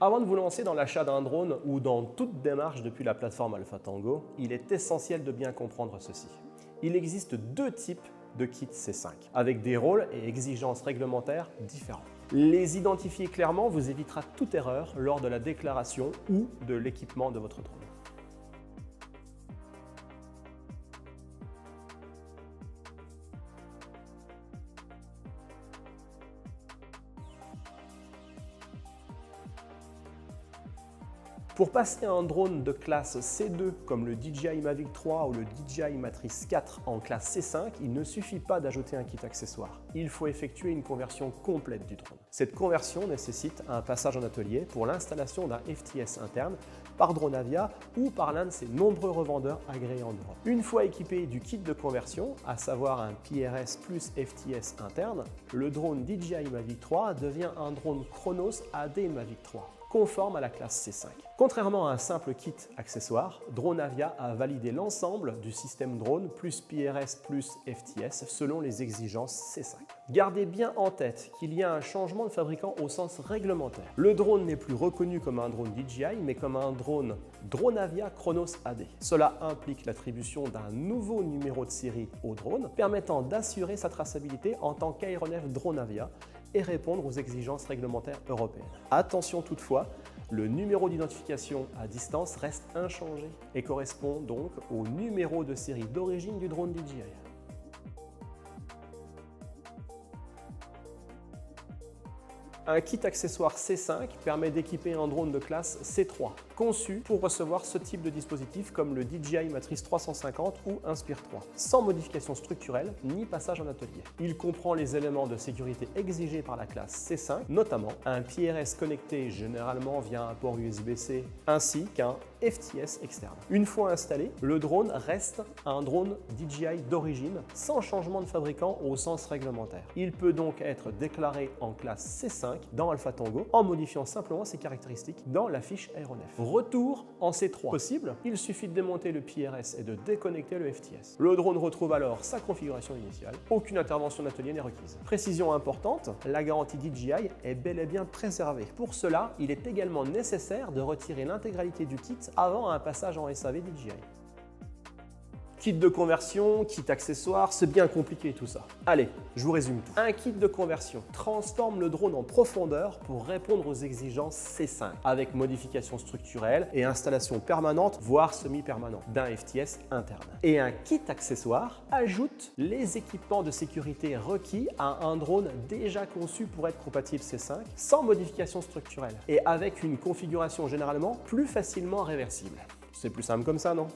Avant de vous lancer dans l'achat d'un drone ou dans toute démarche depuis la plateforme AlphaTango, il est essentiel de bien comprendre ceci. Il existe deux types de kits C5, avec des rôles et exigences réglementaires différents. Les identifier clairement vous évitera toute erreur lors de la déclaration ou de l'équipement de votre drone. Pour passer un drone de classe C2 comme le DJI Mavic 3 ou le DJI Matrice 4 en classe C5, il ne suffit pas d'ajouter un kit accessoire. Il faut effectuer une conversion complète du drone. Cette conversion nécessite un passage en atelier pour l'installation d'un FTS interne par Dronavia ou par l'un de ses nombreux revendeurs agréés en Europe. Une fois équipé du kit de conversion, à savoir un PRS plus FTS interne, le drone DJI Mavic 3 devient un drone Chronos AD Mavic 3. Conforme à la classe C5. Contrairement à un simple kit accessoire, Dronavia a validé l'ensemble du système drone plus PRS plus FTS selon les exigences C5. Gardez bien en tête qu'il y a un changement de fabricant au sens réglementaire. Le drone n'est plus reconnu comme un drone DJI mais comme un drone Dronavia Chronos AD. Cela implique l'attribution d'un nouveau numéro de série au drone permettant d'assurer sa traçabilité en tant qu'aéronef Dronavia et répondre aux exigences réglementaires européennes. Attention toutefois, le numéro d'identification à distance reste inchangé et correspond donc au numéro de série d'origine du drone DJI. Un kit accessoire C5 permet d'équiper un drone de classe C3, conçu pour recevoir ce type de dispositif comme le DJI Matrice 350 ou Inspire 3, sans modification structurelle ni passage en atelier. Il comprend les éléments de sécurité exigés par la classe C5, notamment un PRS connecté généralement via un port USB-C, ainsi qu'un FTS externe. Une fois installé, le drone reste un drone DJI d'origine, sans changement de fabricant au sens réglementaire. Il peut donc être déclaré en classe C5 dans AlphaTango en modifiant simplement ses caractéristiques dans la fiche aéronef. Retour en C3 possible, il suffit de démonter le PRS et de déconnecter le FTS. Le drone retrouve alors sa configuration initiale, aucune intervention d'atelier n'est requise. Précision importante, la garantie DJI est bel et bien préservée. Pour cela, il est également nécessaire de retirer l'intégralité du kit avant un passage en SAV DJI. Kit de conversion, kit accessoire, c'est bien compliqué tout ça. Allez, je vous résume tout. Un kit de conversion transforme le drone en profondeur pour répondre aux exigences C5, avec modification structurelle et installation permanente, voire semi-permanente, d'un FTS interne. Et un kit accessoire ajoute les équipements de sécurité requis à un drone déjà conçu pour être compatible C5, sans modification structurelle, et avec une configuration généralement plus facilement réversible. C'est plus simple comme ça, non ?